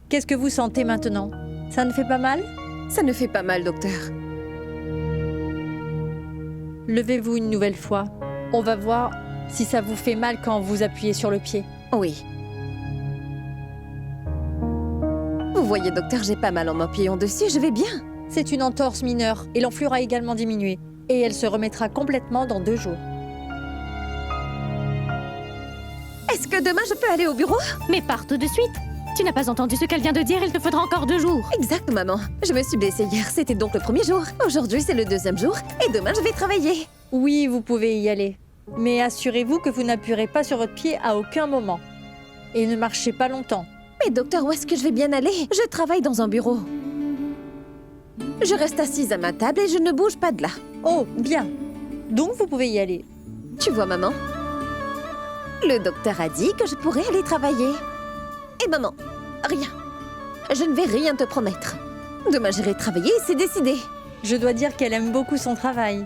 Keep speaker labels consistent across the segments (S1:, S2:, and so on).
S1: Qu'est-ce que vous sentez maintenant? Ça ne fait pas mal?
S2: Ça ne fait pas mal, docteur.
S1: Levez-vous une nouvelle fois. On va voir si ça vous fait mal quand vous appuyez sur le pied.
S2: Oui. Vous voyez, docteur, j'ai pas mal en m'appuyant dessus, je vais bien.
S1: C'est une entorse mineure et l'enflure a également diminué. Et elle se remettra complètement dans 2 jours.
S2: Est-ce que demain je peux aller au bureau?
S3: Mais pars tout de suite. Tu n'as pas entendu ce qu'elle vient de dire, il te faudra encore 2 jours.
S2: Exact, maman. Je me suis blessée hier, c'était donc le premier jour. Aujourd'hui, c'est le 2e jour, et demain, je vais travailler.
S1: Oui, vous pouvez y aller. Mais assurez-vous que vous n'appuierez pas sur votre pied à aucun moment. Et ne marchez pas longtemps.
S2: Mais docteur, où est-ce que je vais bien aller? Je travaille dans un bureau. Je reste assise à ma table et je ne bouge pas de là.
S1: Oh, bien. Donc vous pouvez y aller.
S2: Tu vois, maman? Le docteur a dit que je pourrais aller travailler. Et maman, rien. Je ne vais rien te promettre. Demain, j'irai travailler, c'est décidé.
S1: Je dois dire qu'elle aime beaucoup son travail.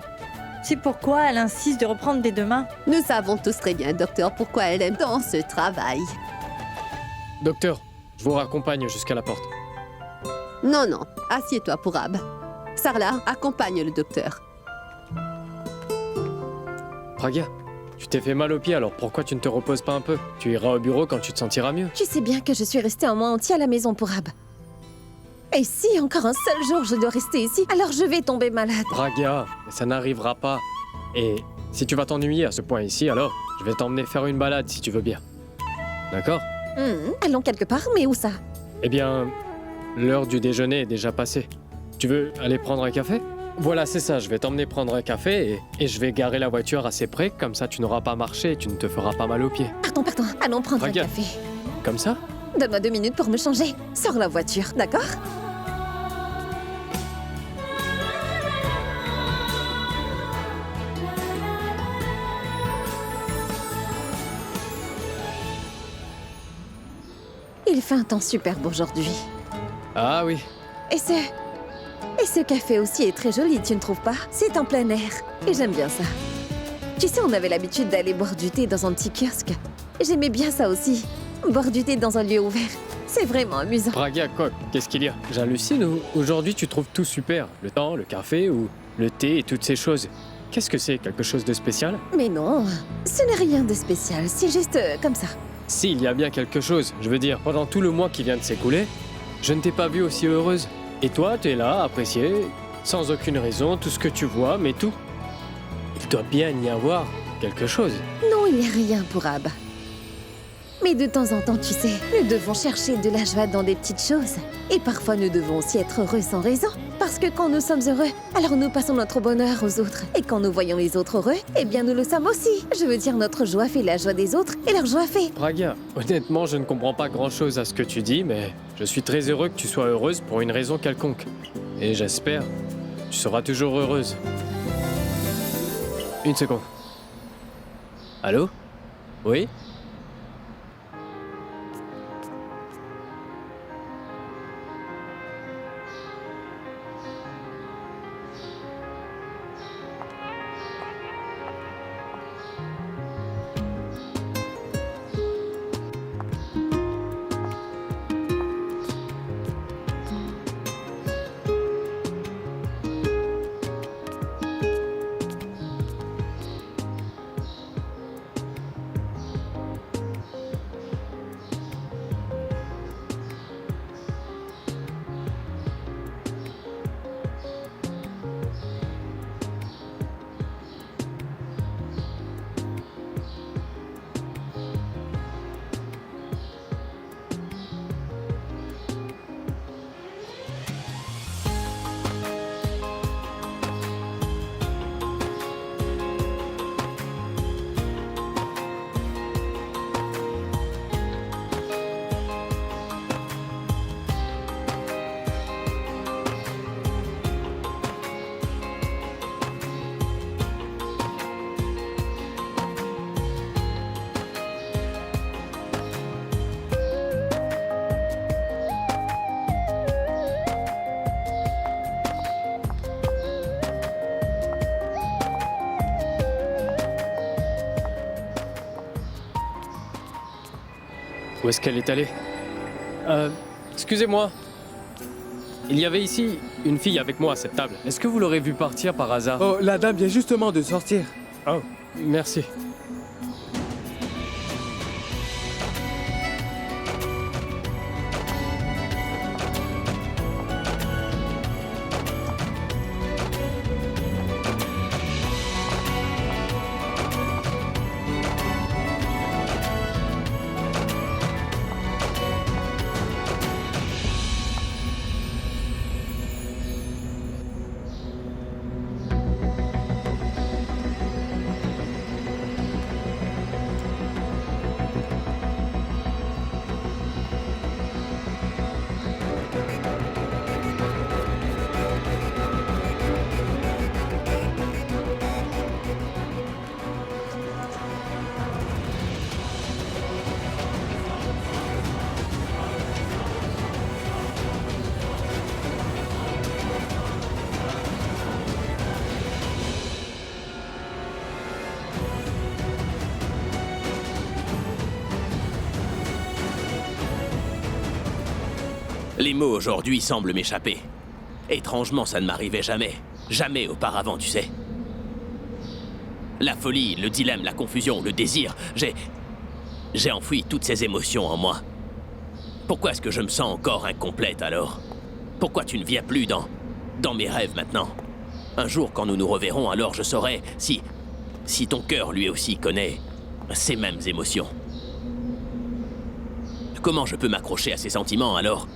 S1: C'est pourquoi elle insiste de reprendre dès demain.
S4: Nous savons tous très bien, docteur, pourquoi elle aime tant ce travail.
S5: Docteur, je vous raccompagne jusqu'à la porte.
S4: Non, non, assieds-toi pour Ab. Sarla, accompagne le docteur.
S5: Praga, tu t'es fait mal au pied, alors pourquoi tu ne te reposes pas un peu? Tu iras au bureau quand tu te sentiras mieux.
S2: Tu sais bien que je suis restée un mois entier à la maison pour Ab. Et si encore un seul jour je dois rester ici, alors je vais tomber malade.
S5: Praga, ça n'arrivera pas. Et si tu vas t'ennuyer à ce point ici, alors je vais t'emmener faire une balade si tu veux bien. D'accord?
S2: Allons quelque part, mais où ça?
S5: Eh bien, l'heure du déjeuner est déjà passée. Tu veux aller prendre un café? Voilà, c'est ça, je vais t'emmener prendre un café et je vais garer la voiture assez près, comme ça tu n'auras pas marché et tu ne te feras pas mal aux pieds.
S2: Pardon, allons prendre un
S5: Regarde.
S2: café.
S5: Comme ça?
S2: Donne-moi 2 minutes pour me changer. Sors la voiture, d'accord? Il fait un temps superbe aujourd'hui.
S5: Ah oui,
S2: Et ce café aussi est très joli, tu ne trouves pas? C'est en plein air, et j'aime bien ça. Tu sais, on avait l'habitude d'aller boire du thé dans un petit kiosque. J'aimais bien ça aussi. Boire du thé dans un lieu ouvert. C'est vraiment amusant.
S5: Praga, quoi? Qu'est-ce qu'il y a? J'hallucine ou aujourd'hui tu trouves tout super? Le temps, le café ou le thé et toutes ces choses. Qu'est-ce que c'est? Quelque chose de spécial?
S2: Mais non, ce n'est rien de spécial, c'est juste comme ça.
S5: Si, il y a bien quelque chose. Je veux dire, pendant tout le mois qui vient de s'écouler, je ne t'ai pas vue aussi heureuse. Et toi, t'es là, appréciée, sans aucune raison, tout ce que tu vois, mais tout. Il doit bien y avoir quelque chose.
S2: Non, il n'y a rien pour Ab. Mais de temps en temps, tu sais, nous devons chercher de la joie dans des petites choses. Et parfois, nous devons aussi être heureux sans raison. Parce que quand nous sommes heureux, alors nous passons notre bonheur aux autres. Et quand nous voyons les autres heureux, eh bien nous le sommes aussi. Je veux dire, notre joie fait la joie des autres et leur joie fait.
S5: Praga, honnêtement, je ne comprends pas grand-chose à ce que tu dis, mais je suis très heureux que tu sois heureuse pour une raison quelconque. Et j'espère, tu seras toujours heureuse. Une seconde. Allô? Oui? Où est-ce qu'elle est allée? Excusez-moi. Il y avait ici une fille avec moi à cette table. Est-ce que vous l'aurez vue partir par hasard?
S6: Oh, la dame vient justement de sortir.
S5: Oh, merci.
S7: Les mots aujourd'hui semblent m'échapper. Étrangement, ça ne m'arrivait jamais. Jamais auparavant, tu sais. La folie, le dilemme, la confusion, le désir, j'ai enfoui toutes ces émotions en moi. Pourquoi est-ce que je me sens encore incomplète alors? Pourquoi tu ne viens plus dans mes rêves maintenant? Un jour, quand nous nous reverrons, alors je saurai si ton cœur lui aussi connaît ces mêmes émotions. Comment je peux m'accrocher à ces sentiments alors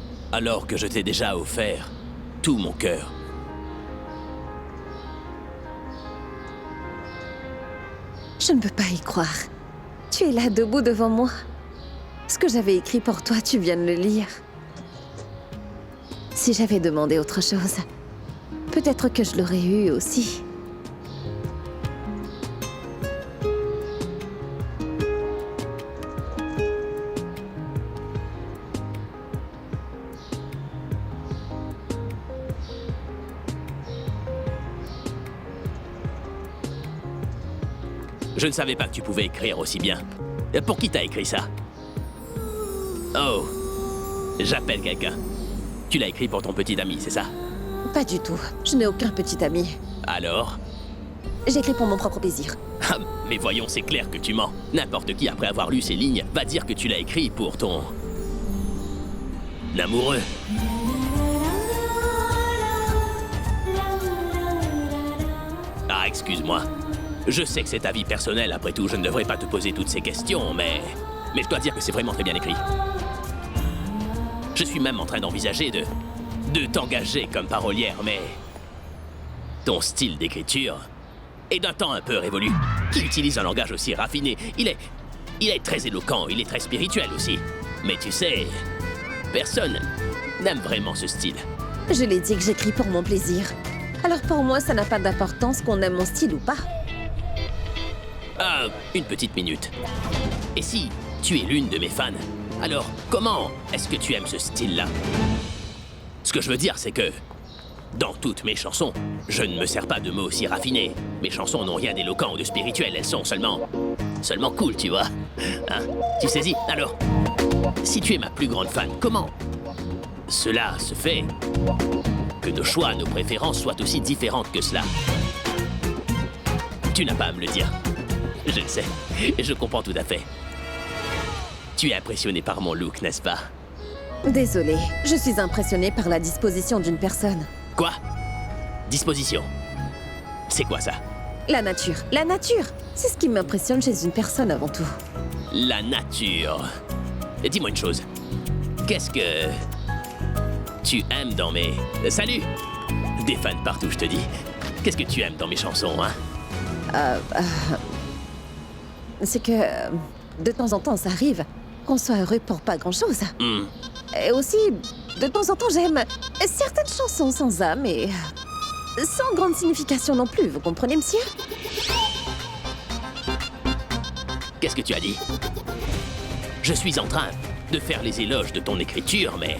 S7: que je t'ai déjà offert tout mon cœur?
S2: Je ne peux pas y croire. Tu es là, debout devant moi. Ce que j'avais écrit pour toi, tu viens de le lire. Si j'avais demandé autre chose, peut-être que je l'aurais eu aussi.
S7: Je ne savais pas que tu pouvais écrire aussi bien. Pour qui t'as écrit ça? Oh, j'appelle quelqu'un. Tu l'as écrit pour ton petit ami, c'est ça?
S2: Pas du tout. Je n'ai aucun petit ami.
S7: Alors?
S2: J'écris pour mon propre plaisir.
S7: Ah, mais voyons, c'est clair que tu mens. N'importe qui, après avoir lu ces lignes, va dire que tu l'as écrit pour ton... amoureux. Ah, excuse-moi. Je sais que c'est ta vie personnelle, après tout, je ne devrais pas te poser toutes ces questions, mais je dois dire que c'est vraiment très bien écrit. Je suis même en train d'envisager de t'engager comme parolière, mais... ton style d'écriture est d'un temps un peu révolu. Qui utilise un langage aussi raffiné? Il est très éloquent, il est très spirituel aussi. Mais tu sais, personne n'aime vraiment ce style.
S2: Je l'ai dit que j'écris pour mon plaisir. Alors pour moi, ça n'a pas d'importance qu'on aime mon style ou pas.
S7: Ah, une petite minute. Et si tu es l'une de mes fans, alors comment est-ce que tu aimes ce style-là? Ce que je veux dire, c'est que dans toutes mes chansons, je ne me sers pas de mots aussi raffinés. Mes chansons n'ont rien d'éloquent ou de spirituel, elles sont seulement cool, tu vois. Hein? Tu saisis? Alors, si tu es ma plus grande fan, comment cela se fait que nos choix, nos préférences soient aussi différentes que cela? Tu n'as pas à me le dire. Je le sais, je comprends tout à fait. Tu es impressionné par mon look, n'est-ce pas?
S2: Désolée, je suis impressionnée par la disposition d'une personne.
S7: Quoi? Disposition? C'est quoi ça?
S2: La nature. La nature! C'est ce qui m'impressionne chez une personne avant tout.
S7: La nature. Dis-moi une chose. Qu'est-ce que tu aimes dans mes... Salut! Des fans partout, je te dis. Qu'est-ce que tu aimes dans mes chansons, hein?
S2: C'est que, de temps en temps, ça arrive qu'on soit heureux pour pas grand-chose. Et aussi, de temps en temps, j'aime certaines chansons sans âme et sans grande signification non plus, vous comprenez, monsieur?
S7: Qu'est-ce que tu as dit? Je suis en train de faire les éloges de ton écriture, mais...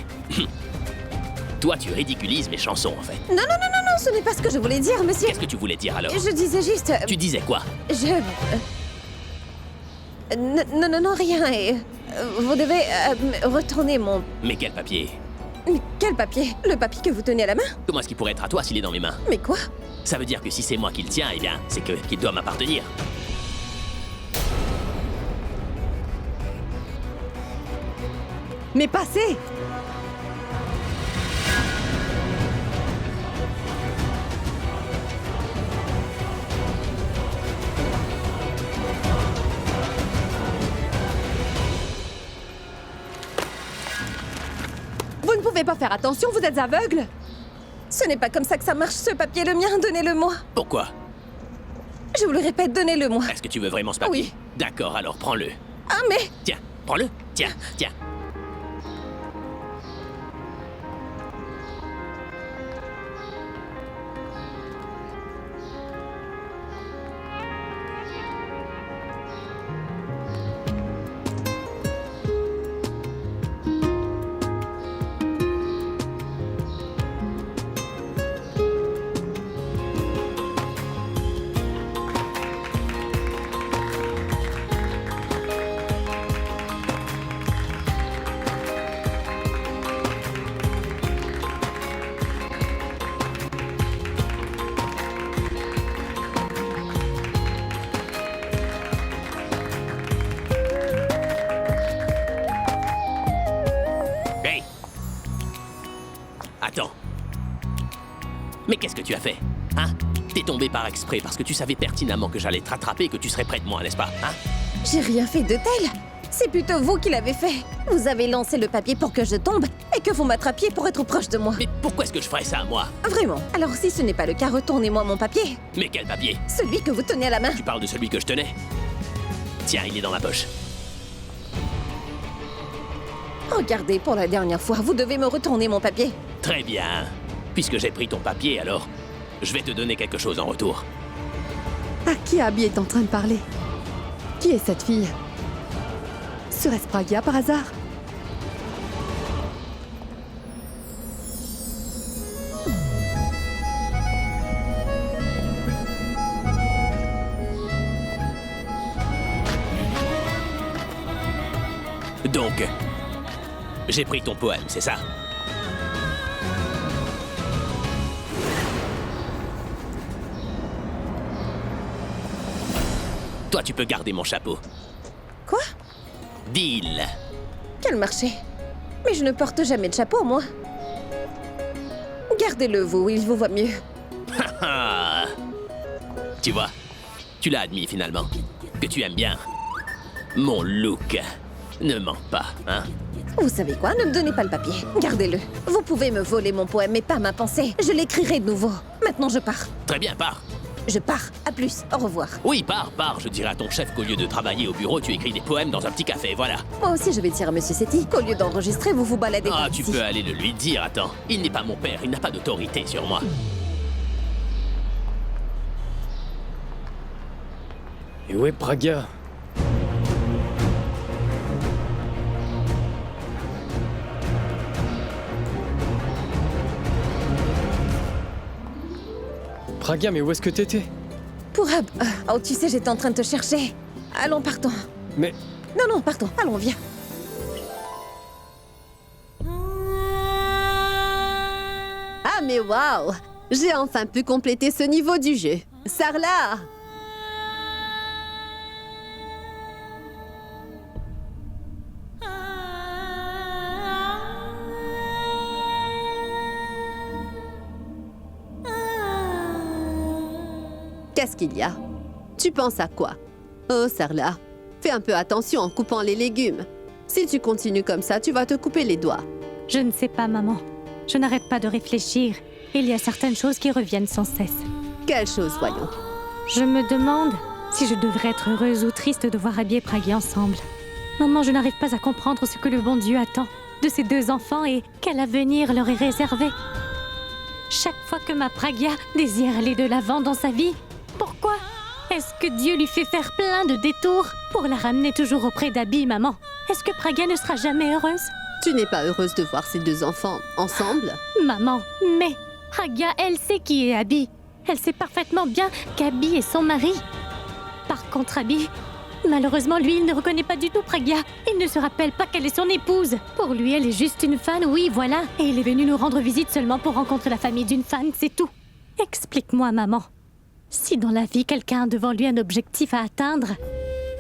S7: Toi, tu ridiculises mes chansons, en fait.
S2: Non, ce n'est pas ce que je voulais dire, monsieur.
S7: Qu'est-ce que tu voulais dire, alors?
S2: Je disais juste...
S7: Tu disais quoi?
S2: Non, rien. Et vous devez retourner mon...
S7: Mais quel papier?
S2: Mais quel papier? Le papier que vous tenez à la main?
S7: Comment est-ce qu'il pourrait être à toi s'il est dans mes mains?
S2: Mais quoi?
S7: Ça veut dire que si c'est moi qui le tiens, eh bien, c'est qu'il doit m'appartenir.
S4: Mais passez! Vous ne pouvez pas faire attention, vous êtes aveugle?
S2: Ce n'est pas comme ça que ça marche, ce papier est le mien, donnez-le-moi.
S7: Pourquoi?
S2: Je vous le répète, donnez-le-moi.
S7: Est-ce que tu veux vraiment ce papier?
S2: Oui.
S7: D'accord, alors prends-le.
S2: Ah mais...
S7: Tiens, prends-le. Tiens, tiens. Hey! Attends. Mais qu'est-ce que tu as fait? Hein? T'es tombé par exprès parce que tu savais pertinemment que j'allais te rattraper et que tu serais près de moi, n'est-ce pas? Hein?
S2: J'ai rien fait de tel. C'est plutôt vous qui l'avez fait. Vous avez lancé le papier pour que je tombe et que vous m'attrapiez pour être proche de moi.
S7: Mais pourquoi est-ce que je ferais ça, moi?
S2: Vraiment. Alors si ce n'est pas le cas, retournez-moi mon papier.
S7: Mais quel papier?
S2: Celui que vous tenez à la main.
S7: Tu parles de celui que je tenais? Tiens, il est dans ma poche.
S2: Regardez, pour la dernière fois, vous devez me retourner mon papier.
S7: Très bien. Puisque j'ai pris ton papier, alors, je vais te donner quelque chose en retour.
S4: À qui Abby est en train de parler? Qui est cette fille? Serait-ce Pragya par hasard?
S7: Donc, j'ai pris ton poème, c'est ça? Toi, tu peux garder mon chapeau.
S2: Quoi?
S7: Deal.
S2: Quel marché? Mais je ne porte jamais de chapeau, moi. Gardez-le, vous, il vous va mieux.
S7: Ah. Tu vois, tu l'as admis finalement. Que tu aimes bien mon look. Ne mens pas, hein?
S2: Vous savez quoi? Ne me donnez pas le papier. Gardez-le. Vous pouvez me voler mon poème, mais pas ma pensée. Je l'écrirai de nouveau. Maintenant, je pars.
S7: Très bien, pars.
S2: Je pars. À plus. Au revoir.
S7: Oui, pars. Je dirai à ton chef qu'au lieu de travailler au bureau, tu écris des poèmes dans un petit café, voilà.
S2: Moi aussi, je vais dire à Monsieur Setti qu'au lieu d'enregistrer, vous vous baladez
S7: Ah,
S2: par
S7: tu
S2: ici.
S7: peux aller le lui dire, attends. Il n'est pas mon père, il n'a pas d'autorité sur moi.
S5: Et où est Pragya? Pragya, mais où est-ce que t'étais?
S2: Pourab. Oh, tu sais, j'étais en train de te chercher. Allons, partons.
S5: Mais
S2: Non, partons. Allons, viens.
S4: Ah mais waouh! J'ai enfin pu compléter ce niveau du jeu. Sarla! Qu'est-ce qu'il y a? Tu penses à quoi? Oh, Sarla, fais un peu attention en coupant les légumes. Si tu continues comme ça, tu vas te couper les doigts.
S3: Je ne sais pas, maman. Je n'arrête pas de réfléchir. Il y a certaines choses qui reviennent sans cesse.
S4: Quelle chose, voyons?
S3: Je me demande si je devrais être heureuse ou triste de voir Abby et Pragya ensemble. Maman, je n'arrive pas à comprendre ce que le bon Dieu attend de ces deux enfants et quel avenir leur est réservé. Chaque fois que ma Pragya désire aller de l'avant dans sa vie, pourquoi est-ce que Dieu lui fait faire plein de détours pour la ramener toujours auprès d'Abby, maman? Est-ce que Pragya ne sera jamais heureuse?
S4: Tu n'es pas heureuse de voir ces deux enfants ensemble?
S3: Maman, mais Pragya, elle sait qui est Abby. Elle sait parfaitement bien qu'Abby est son mari. Par contre, Abby Malheureusement, lui, il ne reconnaît pas du tout Pragya. Il ne se rappelle pas qu'elle est son épouse. Pour lui, elle est juste une fan, oui, voilà. Et il est venu nous rendre visite seulement pour rencontrer la famille d'une fan, c'est tout. Explique-moi, maman. Si dans la vie, quelqu'un a devant lui un objectif à atteindre,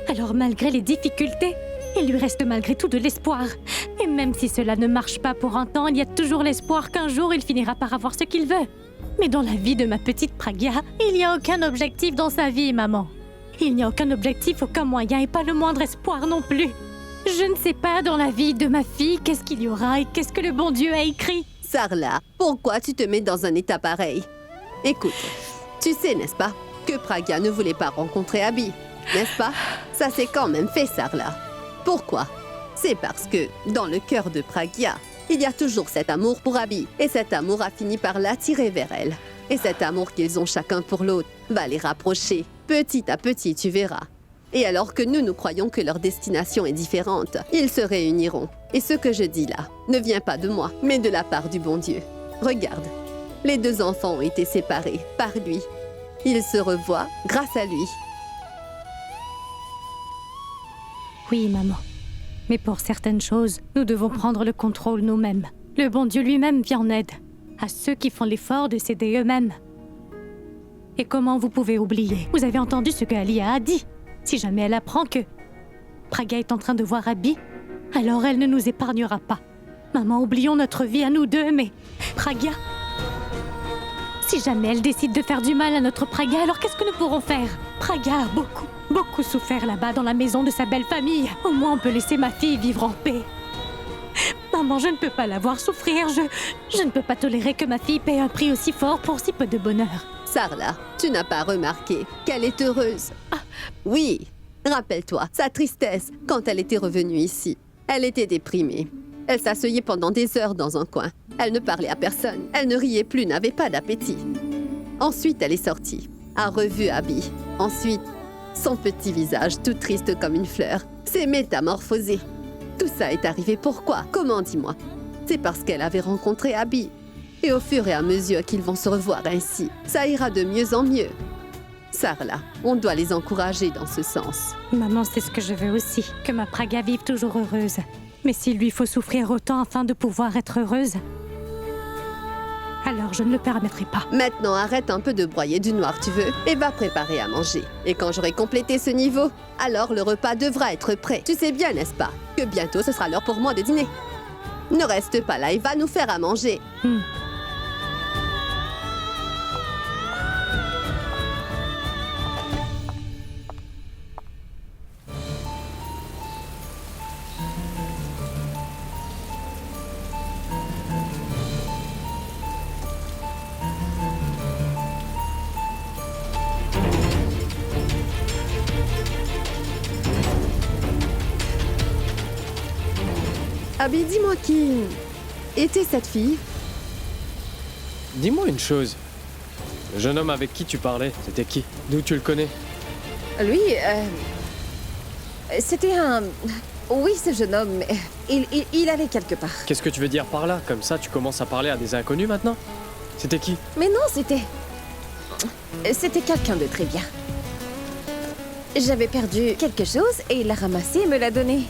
S3: alors malgré les difficultés, il lui reste malgré tout de l'espoir. Et même si cela ne marche pas pour un temps, il y a toujours l'espoir qu'un jour il finira par avoir ce qu'il veut. Mais dans la vie de ma petite Pragya, il n'y a aucun objectif dans sa vie, maman. Il n'y a aucun objectif, aucun moyen et pas le moindre espoir non plus. Je ne sais pas dans la vie de ma fille qu'est-ce qu'il y aura et qu'est-ce que le bon Dieu a écrit.
S4: Sarla, pourquoi tu te mets dans un état pareil? Écoute, tu sais, n'est-ce pas, que Pragya ne voulait pas rencontrer Abby, n'est-ce pas? Ça s'est quand même fait, Sarla. Pourquoi? C'est parce que, dans le cœur de Pragya, il y a toujours cet amour pour Abby. Et cet amour a fini par l'attirer vers elle. Et cet amour qu'ils ont chacun pour l'autre va les rapprocher. Petit à petit, tu verras. Et alors que nous croyons que leur destination est différente, ils se réuniront. Et ce que je dis là ne vient pas de moi, mais de la part du bon Dieu. Regarde, les deux enfants ont été séparés par lui. Ils se revoient grâce à lui.
S3: Oui, maman. Mais pour certaines choses, nous devons prendre le contrôle nous-mêmes. Le bon Dieu lui-même vient en aide à ceux qui font l'effort de s'aider eux-mêmes. Et comment vous pouvez oublier? Vous avez entendu ce que Alia a dit. Si jamais elle apprend que Pragya est en train de voir Abby, alors elle ne nous épargnera pas. Maman, oublions notre vie à nous deux, mais Pragya... Si jamais elle décide de faire du mal à notre Pragya, alors qu'est-ce que nous pourrons faire? Pragya a beaucoup souffert là-bas dans la maison de sa belle famille. Au moins on peut laisser ma fille vivre en paix. Maman, je ne peux pas la voir souffrir. Je ne peux pas tolérer que ma fille paie un prix aussi fort pour si peu de bonheur.
S4: Sarla, tu n'as pas remarqué qu'elle est heureuse? Oui, rappelle-toi, sa tristesse quand elle était revenue ici. Elle était déprimée. Elle s'asseyait pendant des heures dans un coin. Elle ne parlait à personne. Elle ne riait plus, n'avait pas d'appétit. Ensuite, elle est sortie, a revu Abby. Ensuite, son petit visage, tout triste comme une fleur, s'est métamorphosé. Tout ça est arrivé pourquoi? Comment, dis-moi? C'est parce qu'elle avait rencontré Abby. Et au fur et à mesure qu'ils vont se revoir ainsi, ça ira de mieux en mieux. Sarla, on doit les encourager dans ce sens.
S3: Maman, c'est ce que je veux aussi, que ma Pragya vive toujours heureuse. Mais s'il lui faut souffrir autant afin de pouvoir être heureuse, alors je ne le permettrai pas.
S4: Maintenant, arrête un peu de broyer du noir, tu veux, et va préparer à manger. Et quand j'aurai complété ce niveau, alors le repas devra être prêt. Tu sais bien, n'est-ce pas, que bientôt ce sera l'heure pour moi de dîner. Ne reste pas là et va nous faire à manger. Abby, dis-moi qui était cette fille?
S5: Dis-moi une chose. Le jeune homme avec qui tu parlais, c'était qui? D'où tu le connais?
S2: Lui, c'était un... Oui, ce jeune homme, il allait quelque part.
S5: Qu'est-ce que tu veux dire par là? Comme ça, tu commences à parler à des inconnus maintenant? C'était qui?
S2: Mais non, c'était quelqu'un de très bien. J'avais perdu quelque chose et il l'a ramassé et me l'a donné.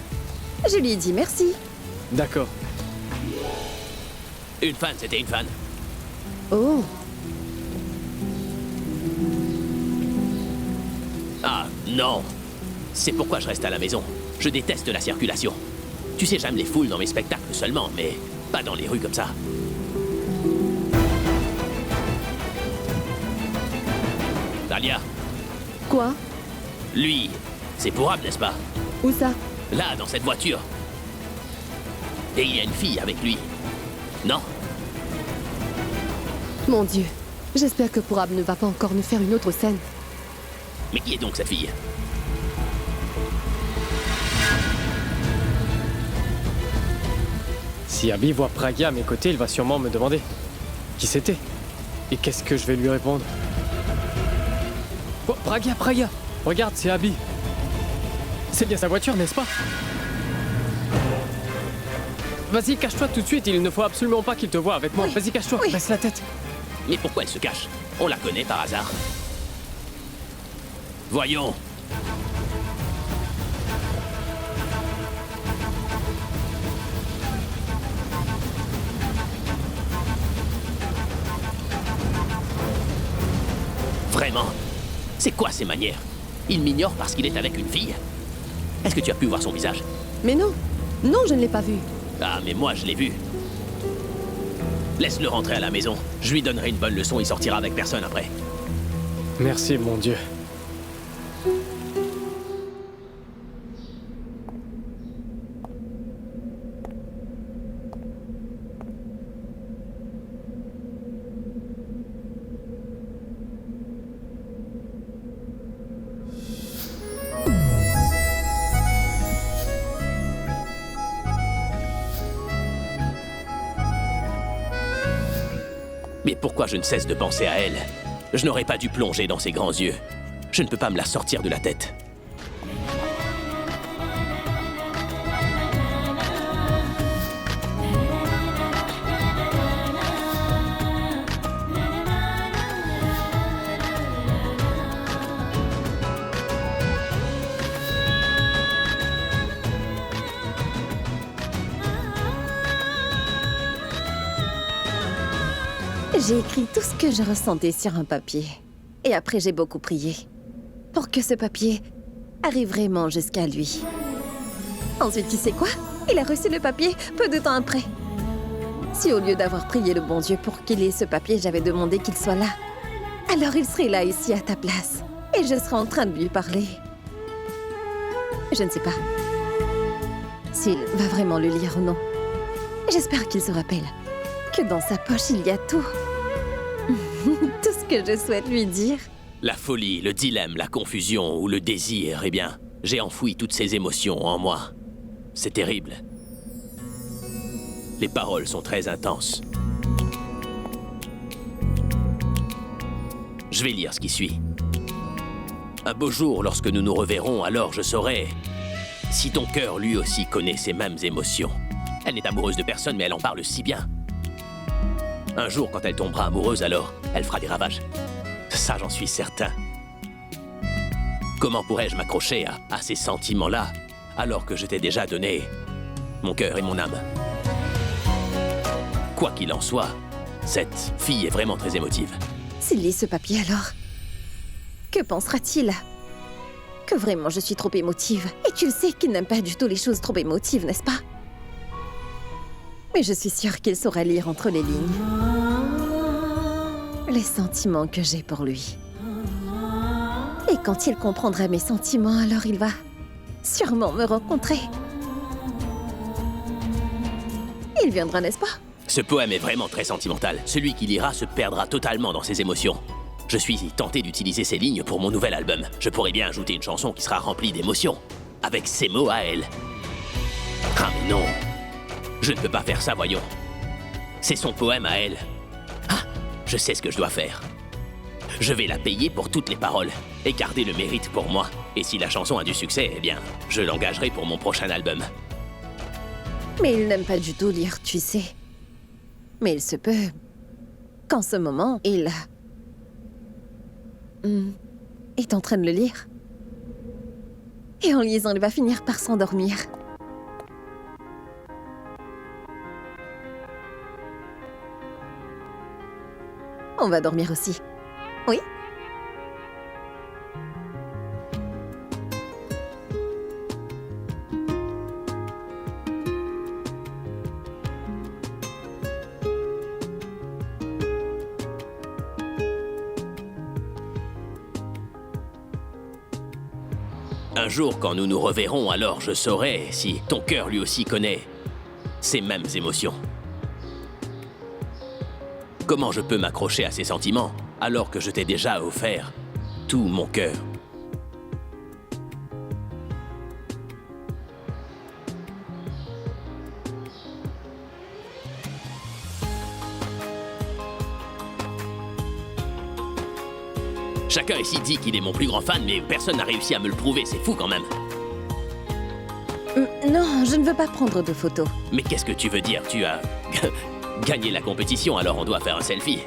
S2: Je lui ai dit merci.
S5: D'accord.
S7: Une fan, c'était une fan.
S2: Oh,
S7: Ah, non. C'est pourquoi je reste à la maison. Je déteste la circulation. Tu sais, j'aime les foules dans mes spectacles seulement, mais pas dans les rues comme ça. Talia,
S4: Quoi?
S7: lui, c'est Pourab, n'est-ce pas?
S4: Où ça?
S7: Là, dans cette voiture. Et il y a une fille avec lui. Non?
S4: Mon Dieu, j'espère que Pourab ne va pas encore nous faire une autre scène.
S7: Mais qui est donc cette fille?
S5: Si Abby voit Pragya à mes côtés, il va sûrement me demander qui c'était. Et qu'est-ce que je vais lui répondre? Oh, Pragya! Regarde, c'est Abby. C'est bien sa voiture, n'est-ce pas? Vas-y, cache-toi tout de suite, il ne faut absolument pas qu'il te voie avec moi.
S2: Oui.
S5: Vas-y, cache-toi,
S2: Oui.
S5: baisse la tête.
S7: Mais pourquoi elle se cache? On la connaît par hasard. Voyons. C'est quoi ces manières? Il m'ignore parce qu'il est avec une fille? Est-ce que tu as pu voir son visage?
S4: Mais non, non, je ne l'ai pas vu.
S7: Ah, mais moi, je l'ai vu. Laisse-le rentrer à la maison. Je lui donnerai une bonne leçon, il sortira avec personne après.
S5: Merci, mon Dieu.
S7: Mais pourquoi je ne cesse de penser à elle? Je n'aurais pas dû plonger dans ses grands yeux. Je ne peux pas me la sortir de la tête.
S2: J'ai écrit tout ce que je ressentais sur un papier. Et après, j'ai beaucoup prié. Pour que ce papier arrive vraiment jusqu'à lui. Ensuite, tu sais quoi? Il a reçu le papier peu de temps après. Si au lieu d'avoir prié le bon Dieu pour qu'il ait ce papier, j'avais demandé qu'il soit là, alors il serait là ici à ta place. Et je serais en train de lui parler. Je ne sais pas s'il va vraiment le lire ou non. J'espère qu'il se rappelle que dans sa poche, il y a tout. Tout ce que je souhaite lui dire.
S7: La folie, le dilemme, la confusion ou le désir, eh bien, j'ai enfoui toutes ces émotions en moi. C'est terrible. Les paroles sont très intenses. Je vais lire ce qui suit. Un beau jour, lorsque nous nous reverrons, alors je saurai si ton cœur lui aussi connaît ces mêmes émotions. Elle n'est amoureuse de personne, mais elle en parle si bien. Un jour, quand elle tombera amoureuse, alors, elle fera des ravages. Ça, j'en suis certain. Comment pourrais-je m'accrocher à ces sentiments-là, alors que je t'ai déjà donné mon cœur et mon âme? Quoi qu'il en soit, cette fille est vraiment très émotive.
S2: S'il lit ce papier alors, que pensera-t-il? Que vraiment je suis trop émotive. Et tu le sais qu'il n'aime pas du tout les choses trop émotives, n'est-ce pas? Mais je suis sûre qu'il saura lire entre les lignes les sentiments que j'ai pour lui. Et quand il comprendra mes sentiments, alors il va sûrement me rencontrer. Il viendra, n'est-ce pas?
S7: Ce poème est vraiment très sentimental. Celui qui lira se perdra totalement dans ses émotions. Je suis tenté d'utiliser ces lignes pour mon nouvel album. Je pourrais bien ajouter une chanson qui sera remplie d'émotions, avec ces mots à elle. Ah mais non! Je ne peux pas faire ça, voyons. C'est son poème à elle. Ah, je sais ce que je dois faire. Je vais la payer pour toutes les paroles et garder le mérite pour moi. Et si la chanson a du succès, eh bien, je l'engagerai pour mon prochain album.
S2: Mais il n'aime pas du tout lire, tu sais. Mais il se peut qu'en ce moment, il est en train de le lire. Et en lisant, il va finir par s'endormir. On va dormir aussi. Oui?
S7: Un jour, quand nous nous reverrons, alors je saurai si ton cœur lui aussi connaît ces mêmes émotions. Comment je peux m'accrocher à ces sentiments alors que je t'ai déjà offert tout mon cœur? Chacun ici dit qu'il est mon plus grand fan, mais personne n'a réussi à me le prouver, c'est fou quand même.
S2: Non, je ne veux pas prendre de photos.
S7: Mais qu'est-ce que tu veux dire? Tu as gagné la compétition, alors on doit faire un selfie.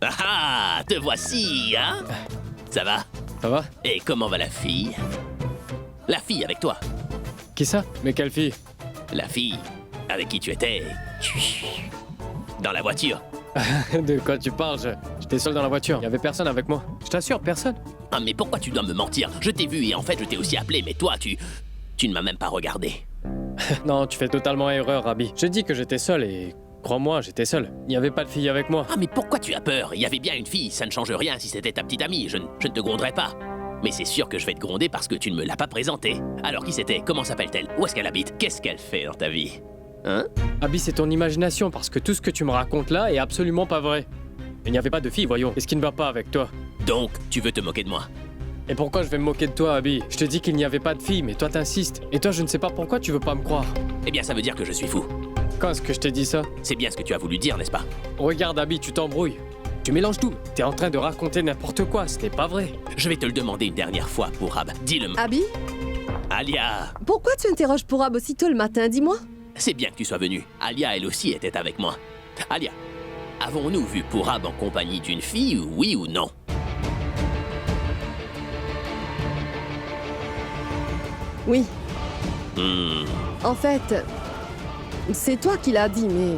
S7: Ah ah, te voici, hein? Ça va?
S5: Ça va?
S7: Et comment va la fille? La fille avec toi.
S5: Qui ça? Mais quelle fille?
S7: La fille avec qui tu étais. Dans la voiture.
S5: De quoi tu parles? J'étais seul dans la voiture. Il y avait personne avec moi. Je t'assure, personne.
S7: Ah, mais pourquoi tu dois me mentir? Je t'ai vu et en fait, je t'ai aussi appelé, mais toi, tu ne m'as même pas regardé.
S5: Non, tu fais totalement erreur, Abby. J'ai dit que j'étais seul et... Crois-moi, j'étais seul. Il n'y avait pas de fille avec moi.
S7: Ah, mais pourquoi tu as peur? Il y avait bien une fille, ça ne change rien si c'était ta petite amie. Je ne te gronderai pas. Mais c'est sûr que je vais te gronder parce que tu ne me l'as pas présentée. Alors qui c'était? Comment s'appelle-t-elle? Où est-ce qu'elle habite? Qu'est-ce qu'elle fait dans ta vie? Hein?
S5: Abby, c'est ton imagination parce que tout ce que tu me racontes là est absolument pas vrai. Il n'y avait pas de fille, voyons. Qu'est-ce qui ne va pas avec toi?
S7: Donc, tu veux te moquer de moi?
S5: Et pourquoi je vais me moquer de toi, Abby? Je te dis qu'il n'y avait pas de fille, mais toi t'insistes. Et toi, je ne sais pas pourquoi tu veux pas me croire.
S7: Eh bien, ça veut dire que je suis fou.
S5: Quand est-ce que je t'ai dit ça?
S7: C'est bien ce que tu as voulu dire, n'est-ce pas?
S5: Regarde, Abby, tu t'embrouilles. Tu mélanges tout. T'es en train de raconter n'importe quoi, ce n'est pas vrai.
S7: Je vais te le demander une dernière fois, Pourab. Dis-le.
S4: Abby,
S7: Alia!
S4: pourquoi tu interroges Pourab aussitôt le matin, dis-moi?
S7: C'est bien que tu sois venue. Alia, elle aussi, était avec moi. Alia, avons-nous vu Pourab en compagnie d'une fille, oui ou non?
S4: Oui,
S7: Hmm.
S4: en fait, c'est toi qui l'as dit, mais...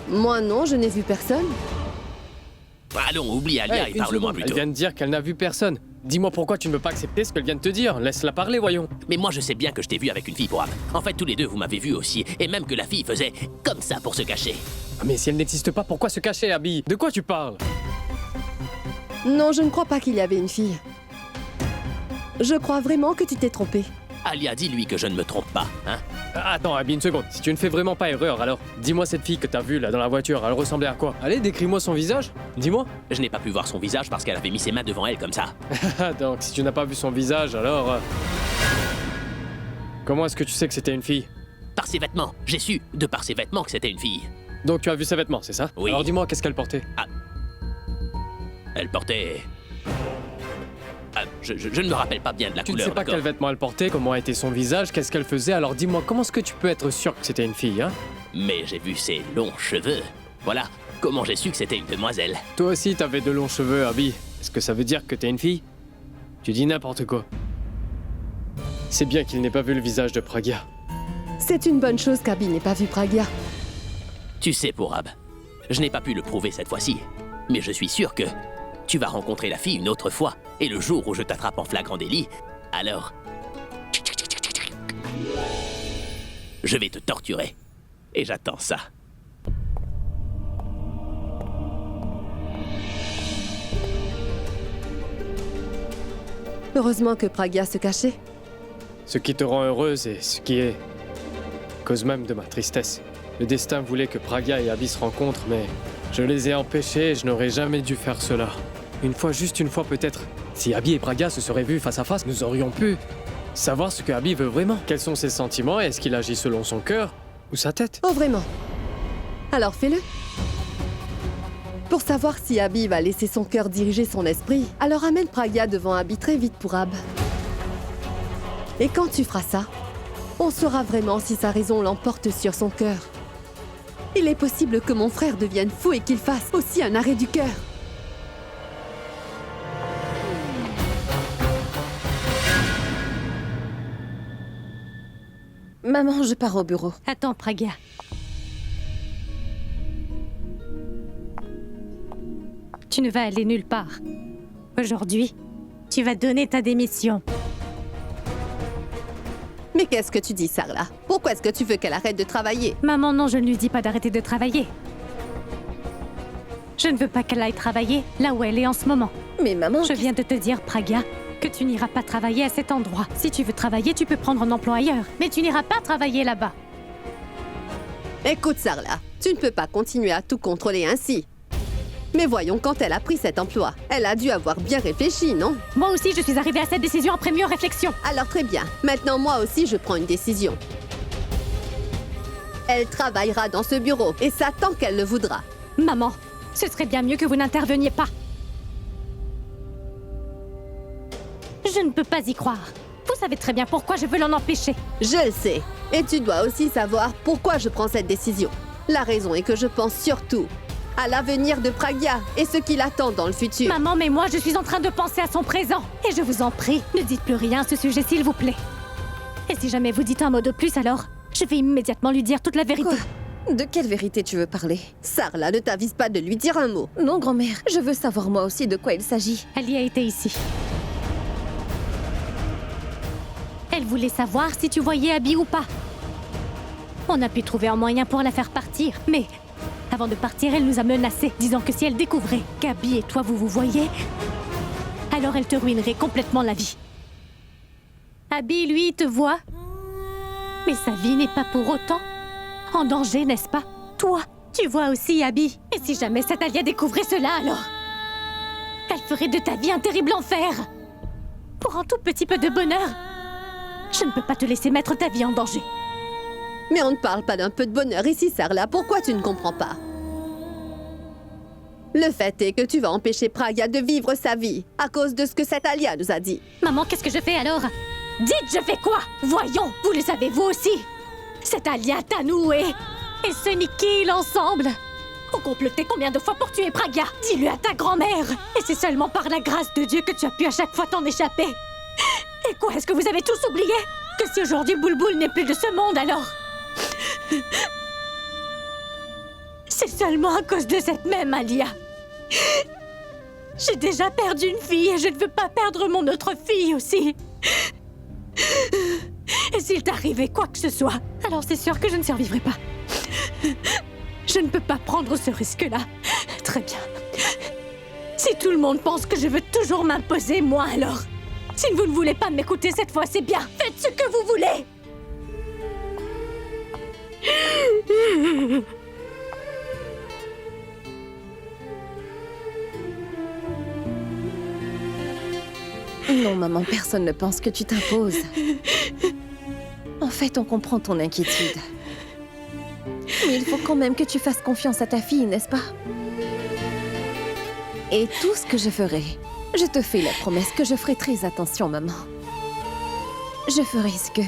S4: Moi non, je n'ai vu personne.
S7: Allons, oublie Alia
S5: Hey,
S7: et
S5: une
S7: parle-moi
S5: seconde.
S7: plutôt.
S5: Elle vient de dire qu'elle n'a vu personne. Dis-moi pourquoi tu ne veux pas accepter ce qu'elle vient de te dire. Laisse-la parler, voyons.
S7: Mais moi, je sais bien que je t'ai vu avec une fille, Pourab. En fait, tous les deux, vous m'avez vu aussi. Et même que la fille faisait comme ça pour se cacher.
S5: Ah, mais si elle n'existe pas, pourquoi se cacher, Abby? De quoi tu parles?
S4: Non, je ne crois pas qu'il y avait une fille. Je crois vraiment que tu t'es trompé.
S7: Alia, dis-lui que je ne me trompe pas, hein?
S5: Attends, Abby, une seconde. Si tu ne fais vraiment pas erreur, alors dis-moi cette fille que t'as vue là dans la voiture, elle ressemblait à quoi? Allez, décris-moi son visage. Dis-moi.
S7: Je n'ai pas pu voir son visage parce qu'elle avait mis ses mains devant elle comme ça.
S5: Donc, si tu n'as pas vu son visage, alors... Comment est-ce que tu sais que c'était une fille?
S7: Par ses vêtements. J'ai su, de par ses vêtements, que c'était une fille.
S5: Donc tu as vu ses vêtements, c'est ça?
S7: Oui.
S5: Alors dis-moi, qu'est-ce qu'elle portait?
S7: Elle portait... Ah, je ne me rappelle pas bien de la
S5: Tu ne
S7: couleur,
S5: sais pas
S7: d'accord?
S5: quels vêtements elle portait, comment était son visage, qu'est-ce qu'elle faisait, alors dis-moi, comment est-ce que tu peux être sûr que c'était une fille, hein?
S7: Mais j'ai vu ses longs cheveux. Voilà, comment j'ai su que c'était une demoiselle.
S5: Toi aussi, t'avais de longs cheveux, Abby. Est-ce que ça veut dire que t'es une fille? Tu dis n'importe quoi. C'est bien qu'il n'ait pas vu le visage de Pragya.
S4: C'est une bonne chose qu'Abby n'ait pas vu Pragya.
S7: Tu sais, Pourab, je n'ai pas pu le prouver cette fois-ci. Mais je suis sûr que tu vas rencontrer la fille une autre fois. Et le jour où je t'attrape en flagrant délit, alors... je vais te torturer. Et j'attends ça.
S4: Heureusement que Pragya se cachait.
S5: Ce qui te rend heureuse et ce qui est cause même de ma tristesse. Le destin voulait que Pragya et Abby se rencontrent, mais je les ai empêchés et je n'aurais jamais dû faire cela. Une fois, juste une fois peut-être. Si Abby et Pragya se seraient vus face à face, nous aurions pu savoir ce que Abby veut vraiment. Quels sont ses sentiments et est-ce qu'il agit selon son cœur ou sa tête?
S4: Oh vraiment? Alors fais-le. Pour savoir si Abby va laisser son cœur diriger son esprit, alors amène Pragya devant Abby très vite pour Ab. Et quand tu feras ça, on saura vraiment si sa raison l'emporte sur son cœur. Il est possible que mon frère devienne fou et qu'il fasse aussi un arrêt du cœur.
S2: Maman, je pars au bureau.
S3: Attends, Pragya. Tu ne vas aller nulle part. Aujourd'hui, tu vas donner ta démission.
S4: Mais qu'est-ce que tu dis, Sarla? Pourquoi est-ce que tu veux qu'elle arrête de travailler?
S3: Maman, non, je ne lui dis pas d'arrêter de travailler. Je ne veux pas qu'elle aille travailler là où elle est en ce moment.
S2: Mais maman,
S3: Je viens de te dire, Pragya, que tu n'iras pas travailler à cet endroit. Si tu veux travailler, tu peux prendre un emploi ailleurs. Mais tu n'iras pas travailler là-bas.
S4: Écoute, Sarla, tu ne peux pas continuer à tout contrôler ainsi. Mais voyons, quand elle a pris cet emploi, elle a dû avoir bien réfléchi, non?
S3: Moi aussi, je suis arrivée à cette décision après mûre réflexion.
S4: Alors très bien, maintenant moi aussi je prends une décision. Elle travaillera dans ce bureau, et ça tant qu'elle le voudra.
S3: Maman, ce serait bien mieux que vous n'interveniez pas. Je ne peux pas y croire. Vous savez très bien pourquoi je veux l'en empêcher.
S4: Je le sais, et tu dois aussi savoir pourquoi je prends cette décision. La raison est que je pense surtout à l'avenir de Pragya et ce qui l'attend dans le futur.
S3: Maman, mais moi, je suis en train de penser à son présent. Et je vous en prie, ne dites plus rien à ce sujet, s'il vous plaît. Et si jamais vous dites un mot de plus, alors, je vais immédiatement lui dire toute la vérité.
S2: Quoi? De quelle vérité tu veux parler?
S4: Sarla, ne t'avise pas de lui dire un mot.
S2: Non, grand-mère, je veux savoir moi aussi de quoi il s'agit.
S3: Alia était ici. Elle voulait savoir si tu voyais Abby ou pas. On a pu trouver un moyen pour la faire partir, mais avant de partir, elle nous a menacés, disant que si elle découvrait qu'Abby et toi vous voyez, alors elle te ruinerait complètement la vie. Abby, lui, te voit, mais sa vie n'est pas pour autant en danger, n'est-ce pas? Toi, tu vois aussi Abby. Et si jamais cette Alia découvrait cela, alors elle ferait de ta vie un terrible enfer. Pour un tout petit peu de bonheur, je ne peux pas te laisser mettre ta vie en danger.
S4: Mais on ne parle pas d'un peu de bonheur ici, Sarla. Pourquoi tu ne comprends pas? Le fait est que tu vas empêcher Pragya de vivre sa vie à cause de ce que cette Alia nous a dit.
S3: Maman, qu'est-ce que je fais alors? Dites, je fais quoi? Voyons, vous le savez vous aussi. Cette Alia, Tanu et ce Nikki, l'ensemble ont comploté combien de fois pour tuer Pragya? Dis-le à ta grand-mère. Et c'est seulement par la grâce de Dieu que tu as pu à chaque fois t'en échapper. Et quoi, est-ce que vous avez tous oublié? Que si aujourd'hui Boulboul n'est plus de ce monde, alors c'est seulement à cause de cette même Alia. J'ai déjà perdu une fille et je ne veux pas perdre mon autre fille aussi. Et s'il t'arrivait quoi que ce soit, alors c'est sûr que je ne survivrai pas. Je ne peux pas prendre ce risque-là. Très bien. Si tout le monde pense que je veux toujours m'imposer, moi alors. Si vous ne voulez pas m'écouter cette fois, c'est bien. Faites ce que vous voulez.
S2: Non, maman, personne ne pense que tu t'imposes. En fait, on comprend ton inquiétude. Mais il faut quand même que tu fasses confiance à ta fille, n'est-ce pas? Et tout ce que je ferai, je te fais la promesse que je ferai très attention, maman. Je ferai ce que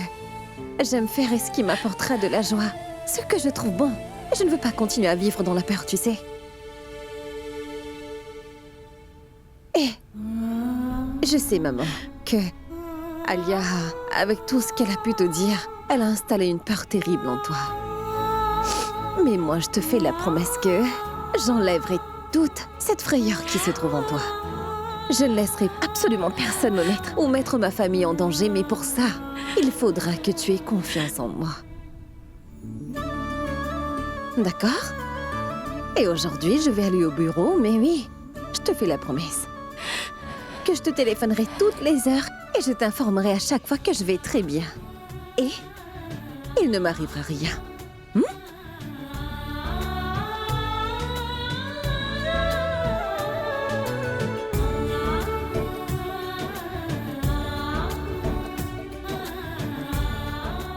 S2: j'aime faire et ce qui m'apportera de la joie. Ce que je trouve bon. Je ne veux pas continuer à vivre dans la peur, tu sais. Et je sais, maman, que Alia, avec tout ce qu'elle a pu te dire, elle a installé une peur terrible en toi. Mais moi, je te fais la promesse que j'enlèverai toute cette frayeur qui se trouve en toi. Je ne laisserai absolument personne me mettre ou mettre ma famille en danger, mais pour ça, il faudra que tu aies confiance en moi. D'accord? Et aujourd'hui, je vais aller au bureau, mais oui, je te fais la promesse que je te téléphonerai toutes les heures et je t'informerai à chaque fois que je vais très bien. Et il ne m'arrivera rien.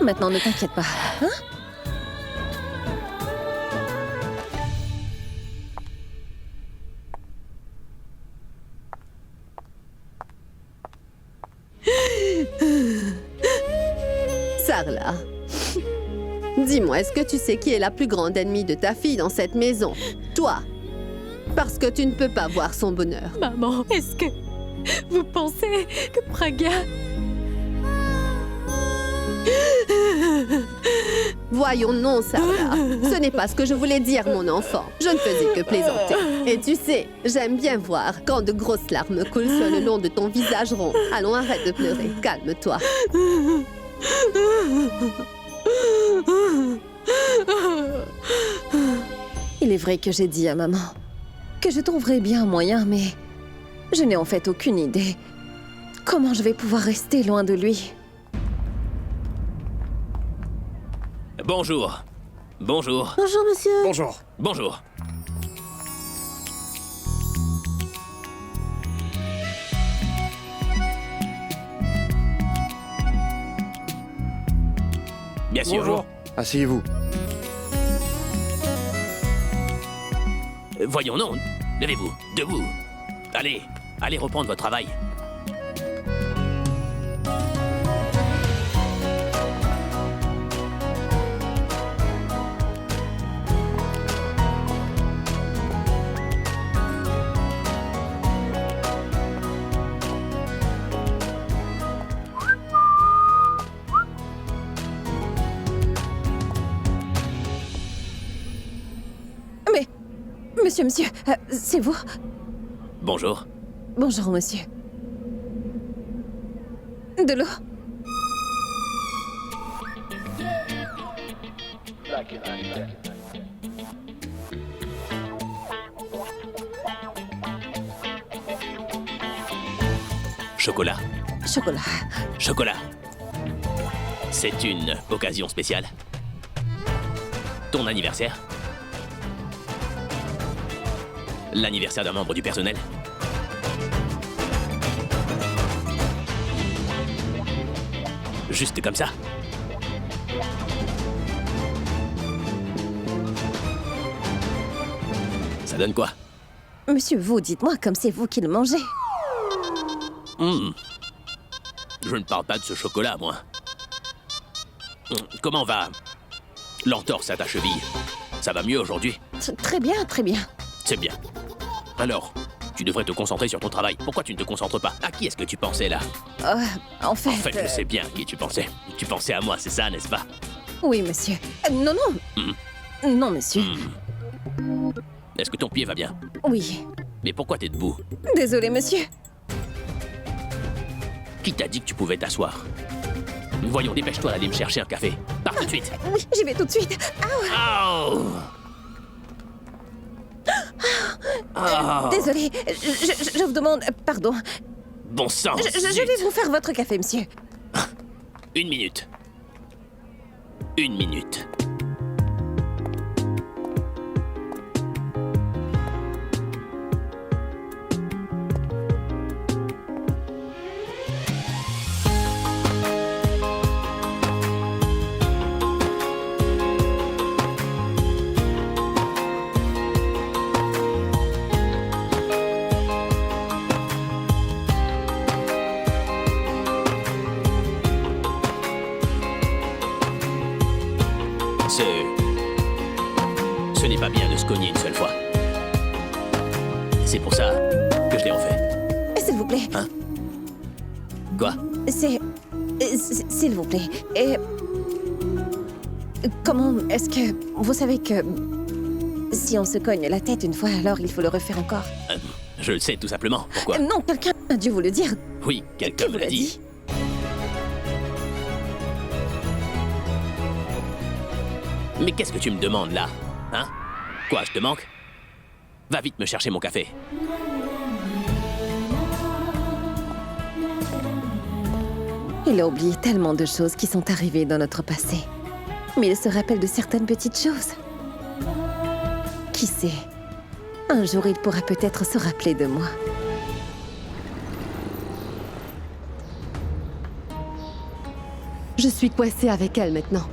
S2: Maintenant, ne t'inquiète pas, hein?
S4: Sarla, dis-moi, est-ce que tu sais qui est la plus grande ennemie de ta fille dans cette maison? Toi. Parce que tu ne peux pas voir son bonheur.
S3: Maman, est-ce que vous pensez que Pragya...
S4: Voyons, non, Sarla. Ce n'est pas ce que je voulais dire, mon enfant. Je ne faisais que plaisanter. Et tu sais, j'aime bien voir quand de grosses larmes coulent sur le long de ton visage rond. Allons, arrête de pleurer. Calme-toi.
S2: Il est vrai que j'ai dit à maman que je trouverais bien un moyen, mais je n'ai en fait aucune idée. Comment je vais pouvoir rester loin de lui?
S7: Bonjour. Bonjour.
S2: Bonjour, monsieur.
S6: Bonjour.
S7: Bonjour. Bien sûr.
S6: Bonjour. Asseyez-vous.
S7: Voyons, non. Levez-vous. Debout. Allez. Allez reprendre votre travail.
S2: Monsieur, c'est vous?
S7: Bonjour.
S2: Bonjour, monsieur. De l'eau?
S7: Chocolat.
S2: Chocolat.
S7: Chocolat. C'est une occasion spéciale. Ton anniversaire. L'anniversaire d'un membre du personnel. Juste comme ça. Ça donne quoi?
S2: Monsieur, vous, dites-moi comme c'est vous qui le mangez.
S7: Je ne parle pas de ce chocolat, moi. Comment va l'entorse à ta cheville? Ça va mieux aujourd'hui?
S2: Très bien, très bien.
S7: C'est bien. Alors, tu devrais te concentrer sur ton travail. Pourquoi tu ne te concentres pas? À qui est-ce que tu pensais, là?
S2: En fait...
S7: En fait, je sais bien à qui tu pensais. Tu pensais à moi, c'est ça, n'est-ce pas?
S2: Oui, monsieur. Non, non. Non, monsieur.
S7: Est-ce que ton pied va bien?
S2: Oui.
S7: Mais pourquoi t'es debout?
S2: Désolé, monsieur.
S7: Qui t'a dit que tu pouvais t'asseoir? Voyons, dépêche-toi d'aller me chercher un café. Pars tout de suite.
S2: Oui, j'y vais tout de suite.
S7: Au!
S2: Désolé, je vous demande... Pardon.
S7: Bon sang!
S2: Je vais vous faire votre café, monsieur.
S7: 1 minute. 1 minute. Ce n'est pas bien de se cogner une seule fois. C'est pour ça que je l'ai refait.
S2: S'il vous plaît.
S7: Hein? Quoi?
S2: S'il vous plaît. Et... Comment est-ce que... Vous savez que... Si on se cogne la tête une fois, alors il faut le refaire encore.
S7: Je le sais, tout simplement. Pourquoi?
S2: Non, quelqu'un a dû vous le dire.
S7: Oui, quelqu'un
S2: Qui
S7: me
S2: vous
S7: l'a dit. Mais qu'est-ce que tu me demandes là? Hein? Quoi, je te manque? Va vite me chercher mon café.
S2: Il a oublié tellement de choses qui sont arrivées dans notre passé. Mais il se rappelle de certaines petites choses. Qui sait? Un jour, il pourra peut-être se rappeler de moi.
S4: Je suis coincée avec elle maintenant.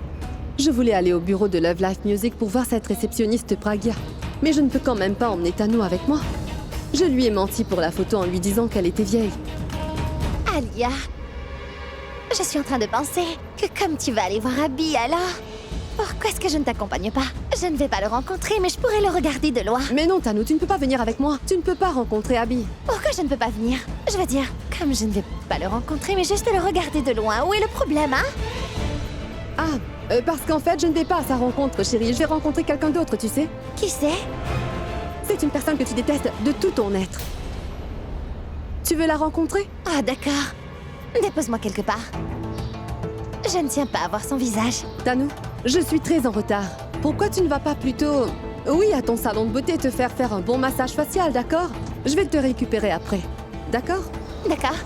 S4: Je voulais aller au bureau de Love Life Music pour voir cette réceptionniste Pragya. Mais je ne peux quand même pas emmener Tanu avec moi. Je lui ai menti pour la photo en lui disant qu'elle était vieille.
S8: Alia, je suis en train de penser que comme tu vas aller voir Abby, alors pourquoi est-ce que je ne t'accompagne pas? Je ne vais pas le rencontrer, mais je pourrais le regarder de loin.
S4: Mais non, Tanu, tu ne peux pas venir avec moi. Tu ne peux pas rencontrer Abby.
S8: Pourquoi je ne peux pas venir? Je veux dire, comme je ne vais pas le rencontrer, mais juste le regarder de loin. Où est le problème, hein?
S4: Parce qu'en fait, je ne vais pas à sa rencontre, chérie. Je vais rencontrer quelqu'un d'autre, tu sais.
S8: Qui c'est?
S4: C'est une personne que tu détestes de tout ton être. Tu veux la rencontrer?
S8: Ah, d'accord. Dépose-moi quelque part. Je ne tiens pas à voir son visage.
S4: Tanu, je suis très en retard. Pourquoi tu ne vas pas plutôt... Oui, à ton salon de beauté, te faire un bon massage facial, d'accord? Je vais te récupérer après. D'accord?
S8: D'accord.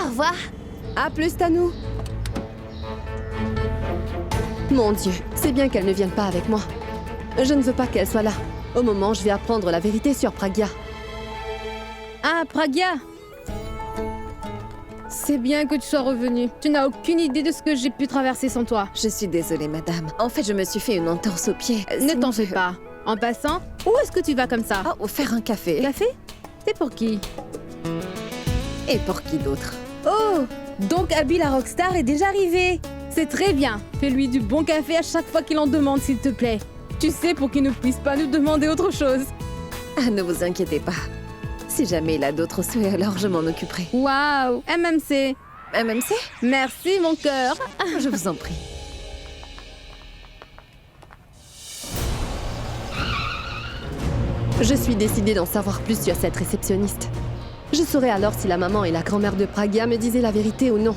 S8: Au revoir.
S4: À plus, Tanu. Mon Dieu, c'est bien qu'elle ne vienne pas avec moi. Je ne veux pas qu'elle soit là. Au moment où je vais apprendre la vérité sur Pragya.
S9: Ah, Pragya! C'est bien que tu sois revenue. Tu n'as aucune idée de ce que j'ai pu traverser sans toi.
S2: Je suis désolée, madame. En fait, je me suis fait une entorse au pied.
S9: Ne t'en fais pas. En passant, où est-ce que tu vas comme ça?
S2: Oh, faire un café.
S9: Café? C'est pour qui?
S2: Et pour qui d'autre?
S9: Oh! Donc Abby la rockstar est déjà arrivée. C'est très bien. Fais-lui du bon café à chaque fois qu'il en demande, s'il te plaît. Tu sais, pour qu'il ne puisse pas nous demander autre chose.
S2: Ah, ne vous inquiétez pas. Si jamais il a d'autres souhaits, alors je m'en occuperai.
S9: Waouh! MMC.
S2: MMC?
S9: Merci, mon cœur.
S2: Je vous en prie.
S4: Je suis décidée d'en savoir plus sur cette réceptionniste. Je saurai alors si la maman et la grand-mère de Pragya me disaient la vérité ou non.